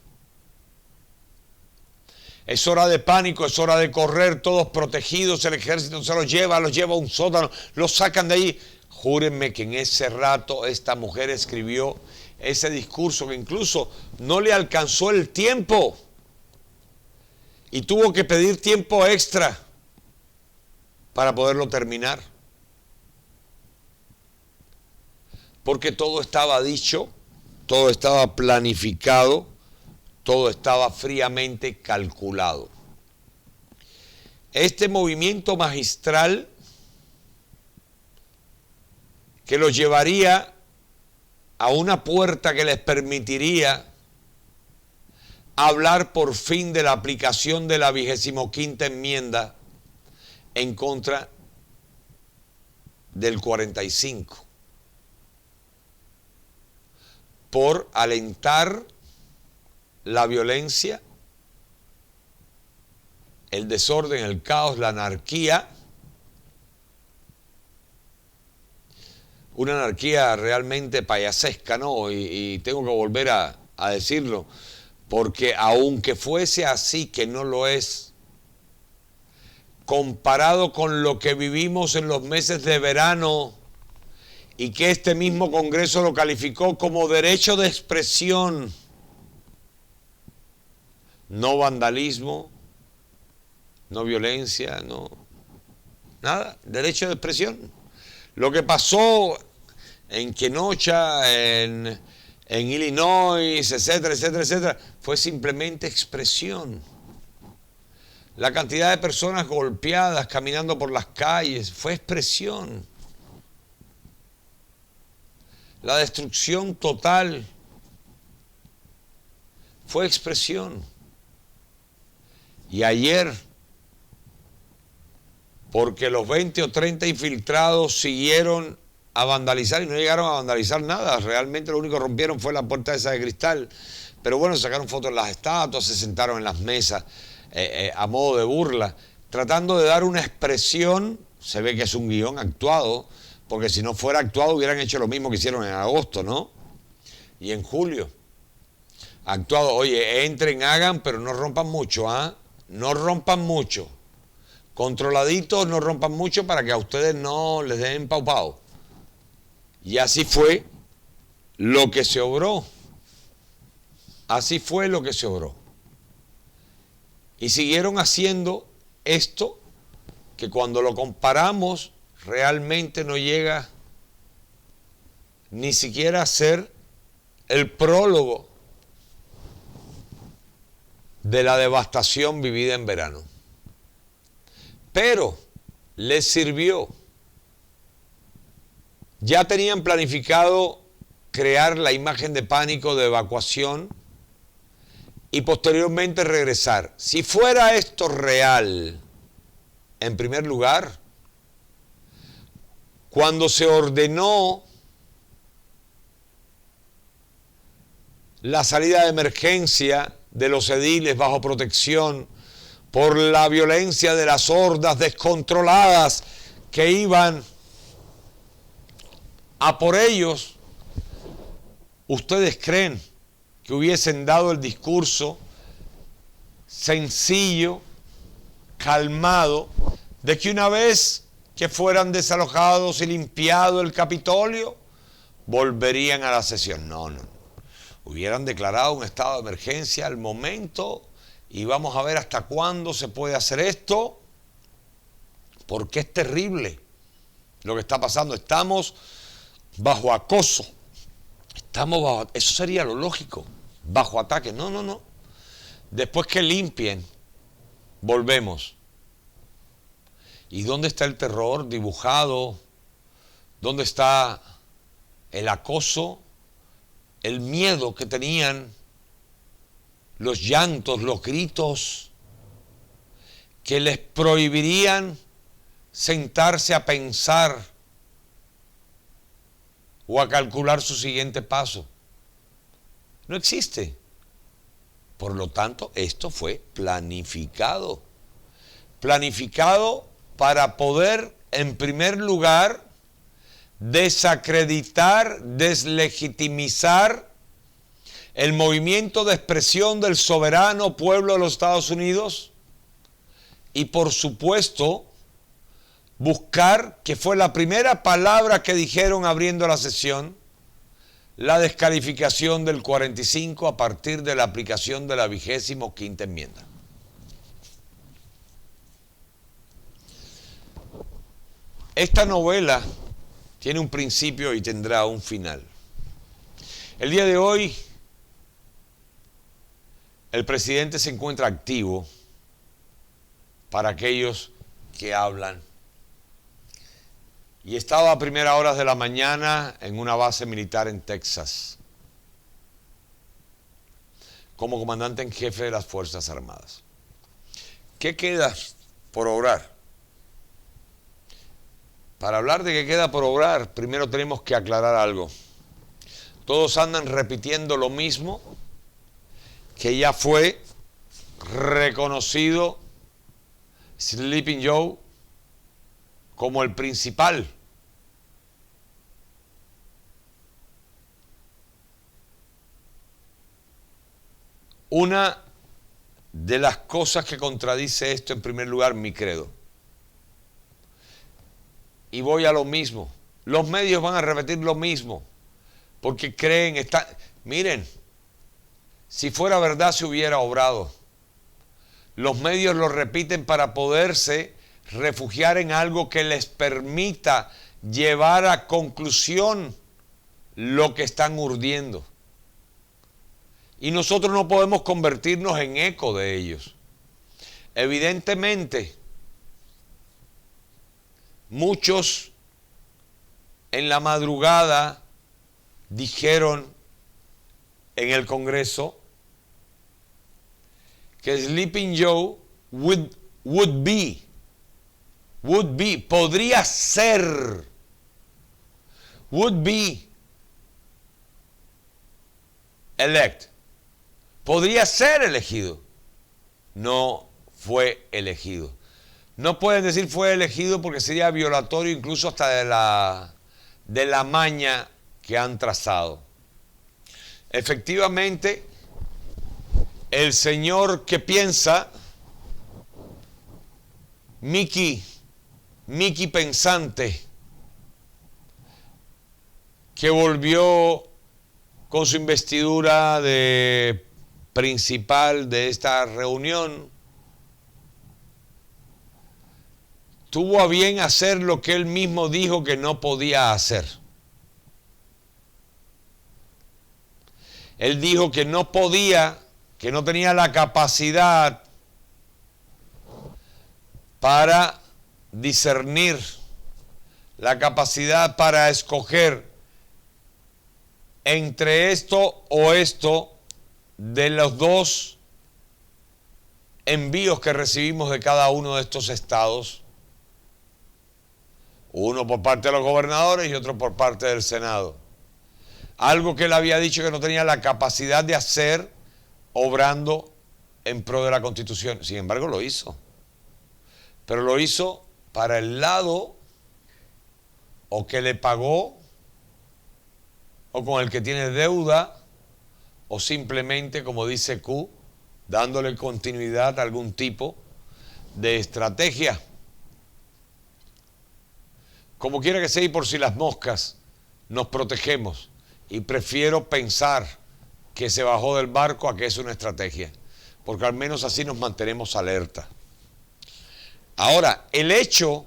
Es hora de pánico, es hora de correr, todos protegidos, el ejército se los lleva a un sótano, los sacan de ahí. Júrenme que en ese rato esta mujer escribió ese discurso que incluso no le alcanzó el tiempo y tuvo que pedir tiempo extra para poderlo terminar. Porque todo estaba dicho, todo estaba planificado, todo estaba fríamente calculado. Este movimiento magistral que los llevaría a una puerta que les permitiría hablar por fin de la aplicación de la 25ª enmienda en contra del 45, por alentar la violencia, el desorden, el caos, la anarquía, una anarquía realmente payasesca, ¿no? Y tengo que volver a decirlo, porque aunque fuese así, que no lo es, comparado con lo que vivimos en los meses de verano y que este mismo Congreso lo calificó como derecho de expresión, no vandalismo, no violencia, no nada, derecho de expresión. Lo que pasó en Kenosha, en Illinois, etcétera, etcétera, etcétera, fue simplemente expresión. La cantidad de personas golpeadas caminando por las calles fue expresión. La destrucción total fue expresión. Y ayer, porque los 20 o 30 infiltrados siguieron a vandalizar y no llegaron a vandalizar nada, realmente lo único que rompieron fue la puerta esa de cristal, pero bueno, sacaron fotos de las estatuas, se sentaron en las mesas a modo de burla, tratando de dar una expresión. Se ve que es un guión actuado, porque si no fuera actuado hubieran hecho lo mismo que hicieron en agosto, ¿no? Y en julio. Actuado, oye, entren, hagan, pero no rompan mucho, ¿ah? No rompan mucho. Controladitos, no rompan mucho para que a ustedes no les den pau pau. Y así fue lo que se obró. Así fue lo que se obró. Y siguieron haciendo esto que cuando lo comparamos realmente no llega ni siquiera a ser el prólogo de la devastación vivida en verano. Pero les sirvió. Ya tenían planificado crear la imagen de pánico de evacuación y posteriormente regresar. Si fuera esto real, en primer lugar, cuando se ordenó la salida de emergencia de los ediles bajo protección por la violencia de las hordas descontroladas que iban a por ellos, ¿ustedes creen que hubiesen dado el discurso sencillo, calmado, de que una vez que fueran desalojados y limpiado el Capitolio, volverían a la sesión? No, no. Hubieran declarado un estado de emergencia al momento y vamos a ver hasta cuándo se puede hacer esto, porque es terrible lo que está pasando. Estamos bajo acoso, eso sería lo lógico, bajo ataque. No, no, no. Después que limpien, volvemos. ¿Y dónde está el terror dibujado? ¿Dónde está el acoso? El miedo que tenían, los llantos, los gritos, que les prohibirían sentarse a pensar o a calcular su siguiente paso. No existe. Por lo tanto, esto fue planificado. Planificado para poder, en primer lugar, desacreditar, deslegitimizar el movimiento de expresión del soberano pueblo de los Estados Unidos y, por supuesto, buscar, que fue la primera palabra que dijeron abriendo la sesión, la descalificación del 45 a partir de la aplicación de la 25ª enmienda. Esta novela tiene un principio y tendrá un final. El día de hoy, el presidente se encuentra activo para aquellos que hablan. Y estaba a primeras horas de la mañana en una base militar en Texas, como comandante en jefe de las Fuerzas Armadas. ¿Qué queda por obrar? Para hablar de qué queda por obrar, primero tenemos que aclarar algo. Todos andan repitiendo lo mismo que ya fue reconocido Sleeping Joe como el principal. Una de las cosas que contradice esto, en primer lugar, mi credo. Y voy a lo mismo. Los medios van a repetir lo mismo, porque creen, miren, si fuera verdad se hubiera obrado. Los medios lo repiten para poderse refugiar en algo que les permita llevar a conclusión lo que están urdiendo. Y nosotros no podemos convertirnos en eco de ellos. Evidentemente, muchos en la madrugada dijeron en el Congreso que Sleeping Joe podría ser, podría ser elegido. No fue elegido. No pueden decir fue elegido porque sería violatorio incluso hasta de la maña que han trazado. Efectivamente, el señor que piensa, Mickey pensante, que volvió con su investidura de principal de esta reunión, tuvo a bien hacer lo que él mismo dijo que no podía hacer. Él dijo que no podía, que no tenía la capacidad para discernir, la capacidad para escoger entre esto o esto de los dos envíos que recibimos de cada uno de estos estados, uno por parte de los gobernadores y otro por parte del Senado. Algo que él había dicho que no tenía la capacidad de hacer obrando en pro de la Constitución. Sin embargo, lo hizo. Pero lo hizo para el lado o que le pagó o con el que tiene deuda o simplemente, como dice Q, dándole continuidad a algún tipo de estrategia. Como quiera que sea y por si las moscas, nos protegemos y prefiero pensar que se bajó del barco a que es una estrategia, porque al menos así nos mantenemos alerta. Ahora, el hecho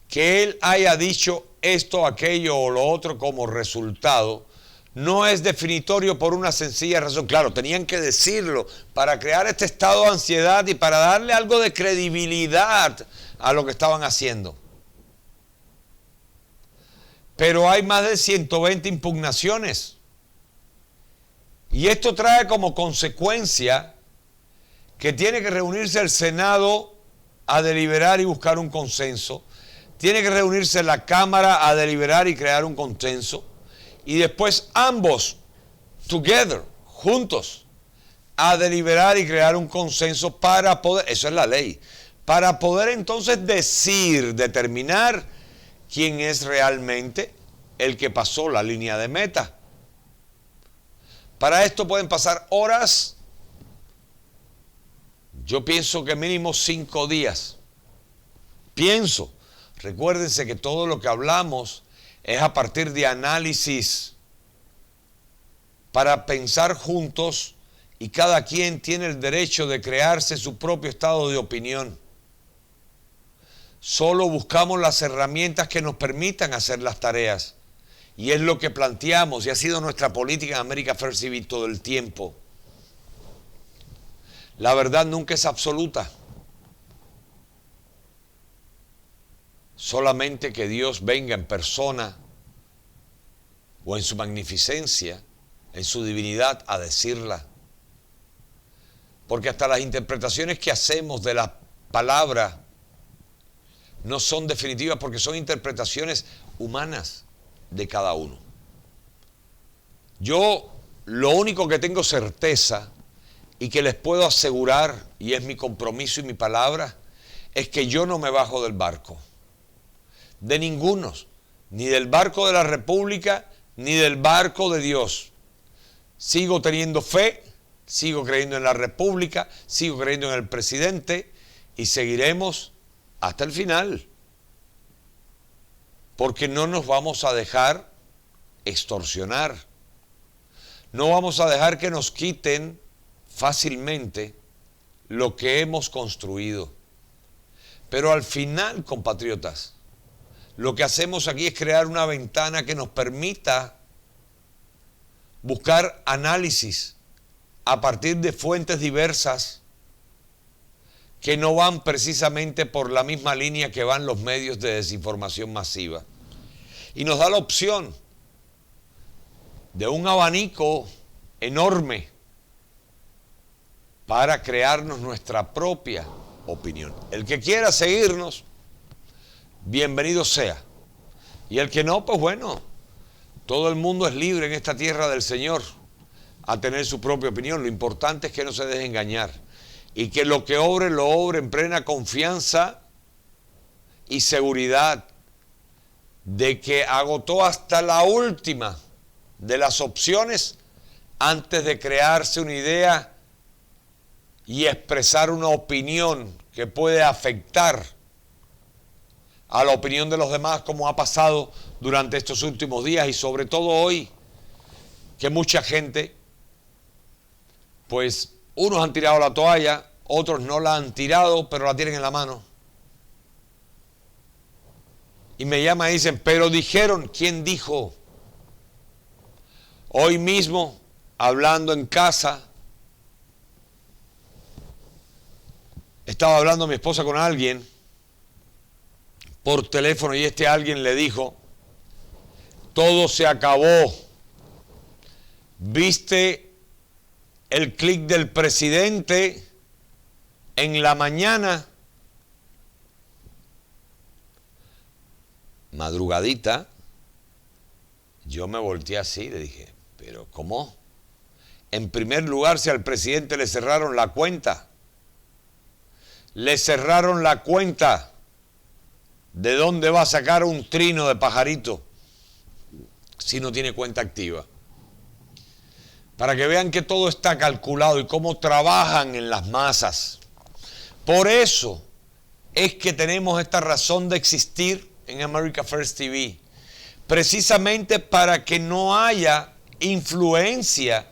que él haya dicho esto, aquello o lo otro como resultado, no es definitorio por una sencilla razón. Claro, tenían que decirlo para crear este estado de ansiedad y para darle algo de credibilidad a lo que estaban haciendo. Pero hay más de 120 impugnaciones. Y esto trae como consecuencia que tiene que reunirse el Senado a deliberar y buscar un consenso. Tiene que reunirse la Cámara a deliberar y crear un consenso. Y después ambos, together, juntos, a deliberar y crear un consenso para poder, eso es la ley, para poder entonces determinar quién es realmente el que pasó la línea de meta. Para esto pueden pasar horas, yo pienso que mínimo 5 días. Recuérdense que todo lo que hablamos es a partir de análisis para pensar juntos y cada quien tiene el derecho de crearse su propio estado de opinión. Solo buscamos las herramientas que nos permitan hacer las tareas. Y es lo que planteamos y ha sido nuestra política en America First TV todo el tiempo. La verdad nunca es absoluta. Solamente que Dios venga en persona o en su magnificencia, en su divinidad, a decirla. Porque hasta las interpretaciones que hacemos de la palabra no son definitivas porque son interpretaciones humanas de cada uno. Yo lo único que tengo certeza y que les puedo asegurar, y es mi compromiso y mi palabra, es que yo no me bajo del barco. De ninguno, ni del barco de la República, ni del barco de Dios. Sigo teniendo fe, sigo creyendo en la República, sigo creyendo en el presidente y seguiremos hasta el final. Porque no nos vamos a dejar extorsionar. No vamos a dejar que nos quiten fácilmente lo que hemos construido. Pero al final, compatriotas, lo que hacemos aquí es crear una ventana que nos permita buscar análisis a partir de fuentes diversas que no van precisamente por la misma línea que van los medios de desinformación masiva. Y nos da la opción de un abanico enorme para crearnos nuestra propia opinión. El que quiera seguirnos, bienvenido sea. Y el que no, pues bueno, todo el mundo es libre en esta tierra del Señor a tener su propia opinión. Lo importante es que no se deje engañar y que lo que obre, lo obre en plena confianza y seguridad de que agotó hasta la última de las opciones antes de crearse una idea y expresar una opinión que puede afectar a la opinión de los demás, como ha pasado durante estos últimos días y sobre todo hoy, que mucha gente, pues unos han tirado la toalla, otros no la han tirado, pero la tienen en la mano. Y me llaman y dicen, pero dijeron, ¿quién dijo? Hoy mismo, hablando en casa, estaba hablando mi esposa con alguien por teléfono y este alguien le dijo, todo se acabó. ¿Viste el clic del presidente En la mañana, madrugadita, yo me volteé así, le dije, pero ¿cómo? En primer lugar, si al presidente le cerraron la cuenta, le cerraron la cuenta, ¿de dónde va a sacar un trino de pajarito si no tiene cuenta activa? Para que vean que todo está calculado y cómo trabajan en las masas. Por eso es que tenemos esta razón de existir en America First TV, precisamente para que no haya influencia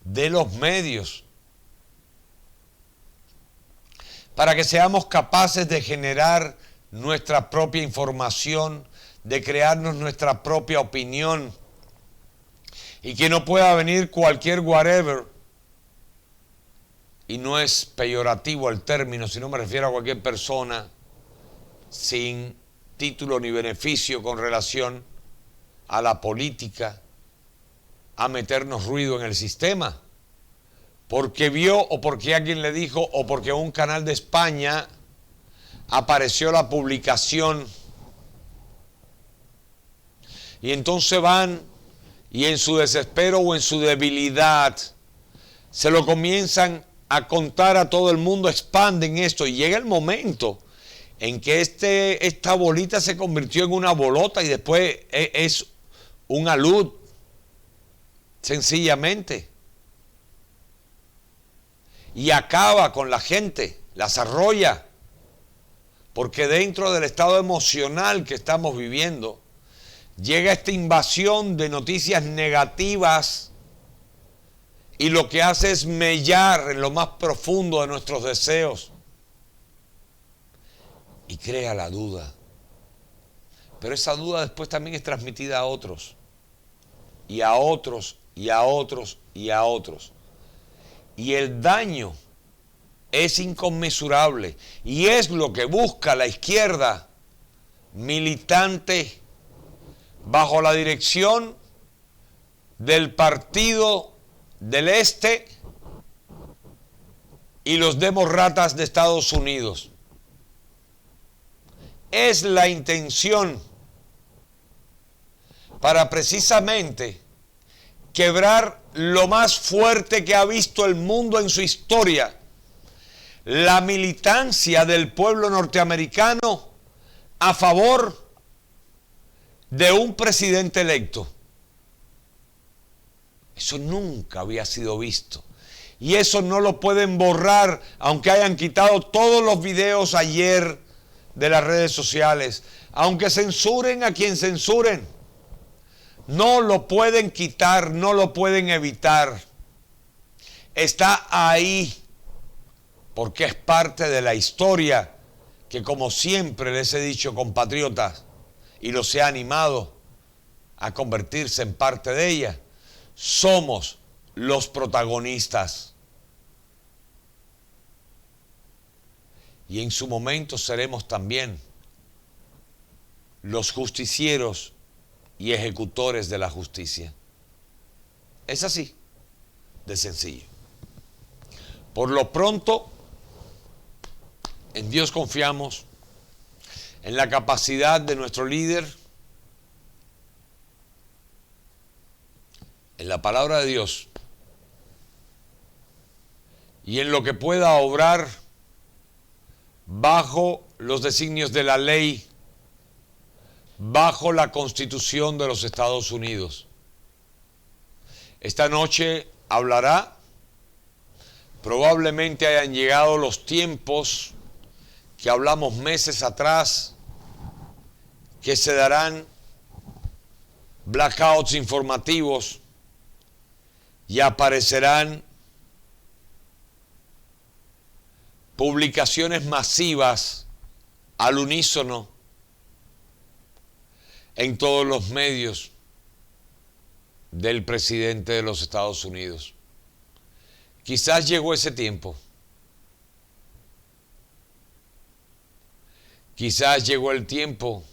de los medios, para que seamos capaces de generar nuestra propia información, de crearnos nuestra propia opinión, y que no pueda venir cualquier whatever, y no es peyorativo el término, sino me refiero a cualquier persona sin título ni beneficio con relación a la política, a meternos ruido en el sistema, porque vio o porque alguien le dijo o porque un canal de España apareció la publicación, y entonces van y en su desespero o en su debilidad se lo comienzan a contar a todo el mundo, expanden esto, y llega el momento en que esta bolita se convirtió en una bolota y después es un alud, sencillamente, y acaba con la gente, las arrolla, porque dentro del estado emocional que estamos viviendo llega esta invasión de noticias negativas, y lo que hace es mellar en lo más profundo de nuestros deseos y crea la duda. Pero esa duda después también es transmitida a otros, y a otros, y a otros, y a otros. Y el daño es inconmensurable, y es lo que busca la izquierda militante bajo la dirección del Partido del Este y los demócratas de Estados Unidos. Es la intención para precisamente quebrar lo más fuerte que ha visto el mundo en su historia, la militancia del pueblo norteamericano a favor de un presidente electo. Eso nunca había sido visto. Y eso no lo pueden borrar, aunque hayan quitado todos los videos ayer de las redes sociales. Aunque censuren a quien censuren. No lo pueden quitar, no lo pueden evitar. Está ahí, porque es parte de la historia que, como siempre les he dicho, compatriotas, y los he animado a convertirse en parte de ella, somos los protagonistas. Y en su momento seremos también los justicieros y ejecutores de la justicia. Es así de sencillo. Por lo pronto, en Dios confiamos, en la capacidad de nuestro líder, en la palabra de Dios y en lo que pueda obrar bajo los designios de la ley, bajo la Constitución de los Estados Unidos. Esta noche hablará, probablemente hayan llegado los tiempos que hablamos meses atrás, que se darán blackouts informativos y aparecerán publicaciones masivas al unísono en todos los medios del presidente de los Estados Unidos. Quizás llegó ese tiempo. Quizás llegó el tiempo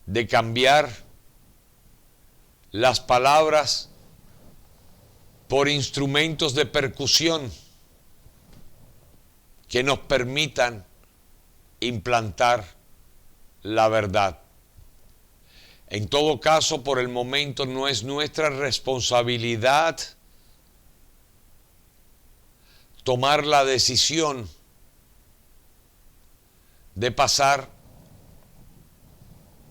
de cambiar las palabras por instrumentos de percusión que nos permitan implantar la verdad. En todo caso, por el momento no es nuestra responsabilidad tomar la decisión de pasar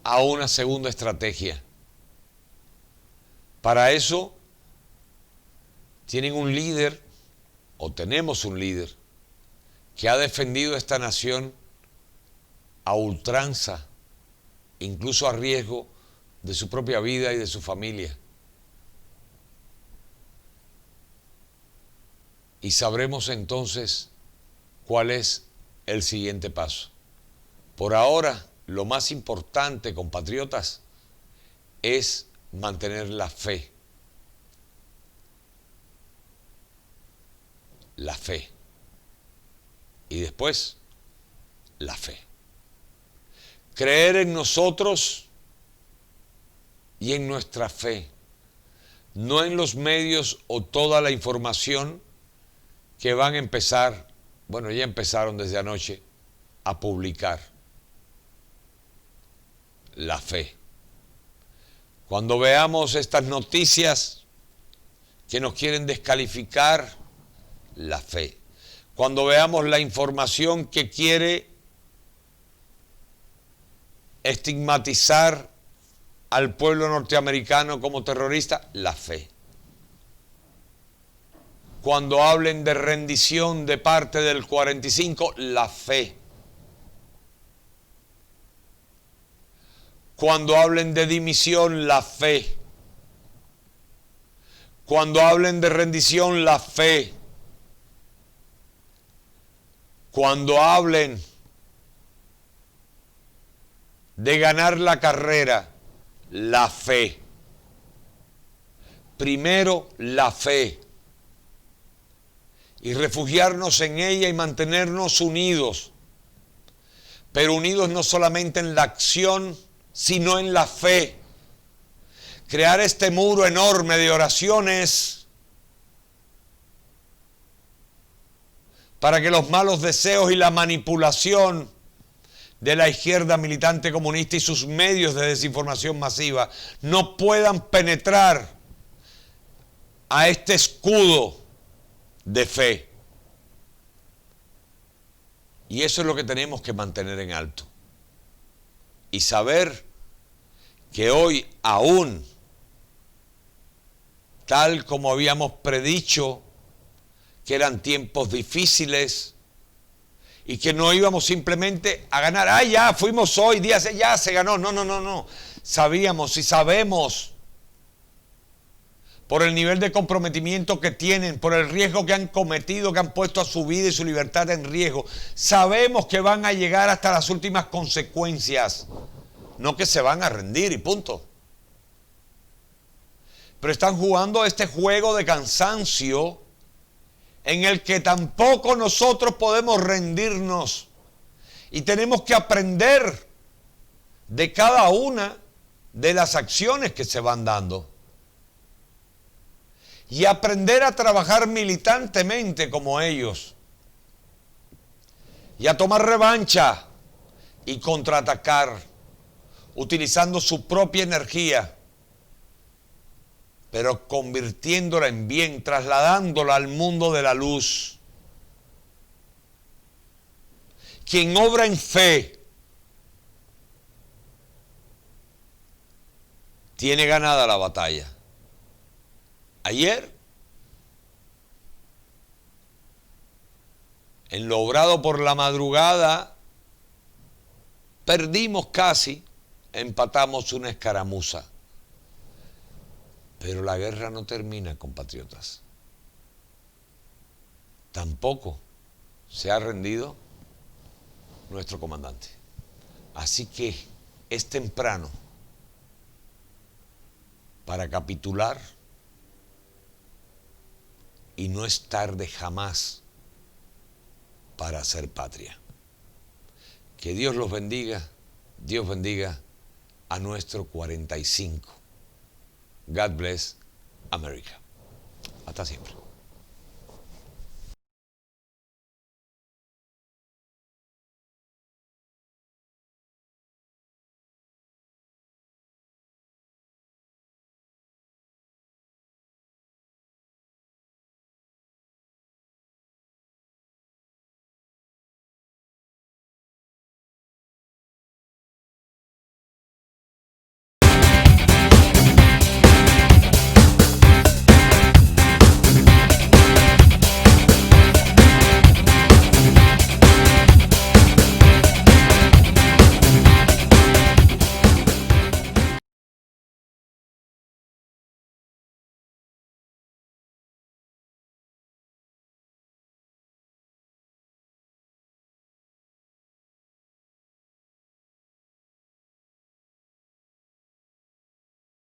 a una segunda estrategia. Para eso tienen un líder, o tenemos un líder, que ha defendido esta nación a ultranza, incluso a riesgo de su propia vida y de su familia. Y sabremos entonces cuál es el siguiente paso. Por ahora, lo más importante, compatriotas, es mantener la fe. La fe. Y después, la fe. Creer en nosotros y en nuestra fe, no en los medios o toda la información que van a empezar, bueno, ya empezaron desde anoche, a publicar. La fe. Cuando veamos estas noticias que nos quieren descalificar, la fe. Cuando veamos la información que quiere estigmatizar al pueblo norteamericano como terrorista, la fe. Cuando hablen de rendición de parte del 45, la fe. Cuando hablen de dimisión, la fe. Cuando hablen de rendición, la fe. Cuando hablen de ganar la carrera, la fe. Primero, la fe. Y refugiarnos en ella y mantenernos unidos. Pero unidos no solamente en la acción, sino en la fe. Crear este muro enorme de oraciones para que los malos deseos y la manipulación de la izquierda militante comunista y sus medios de desinformación masiva no puedan penetrar a este escudo de fe. Y eso es lo que tenemos que mantener en alto. Y saber que hoy aún, tal como habíamos predicho, que eran tiempos difíciles y que no íbamos simplemente a ganar, ya fuimos hoy, ya se ganó. No. Sabíamos y sabemos, por el nivel de comprometimiento que tienen, por el riesgo que han cometido, que han puesto a su vida y su libertad en riesgo, sabemos que van a llegar hasta las últimas consecuencias, no que se van a rendir y punto. Pero están jugando este juego de cansancio en el que tampoco nosotros podemos rendirnos y tenemos que aprender de cada una de las acciones que se van dando y aprender a trabajar militantemente como ellos y a tomar revancha y contraatacar utilizando su propia energía, pero convirtiéndola en bien, trasladándola al mundo de la luz. Quien obra en fe tiene ganada la batalla. Ayer, en lo obrado por la madrugada, perdimos casi, empatamos una escaramuza. Pero la guerra no termina, compatriotas. Tampoco se ha rendido nuestro comandante. Así que es temprano para capitular y no es tarde jamás para hacer patria. Que Dios los bendiga, Dios bendiga a nuestro 45. God bless America. Hasta siempre.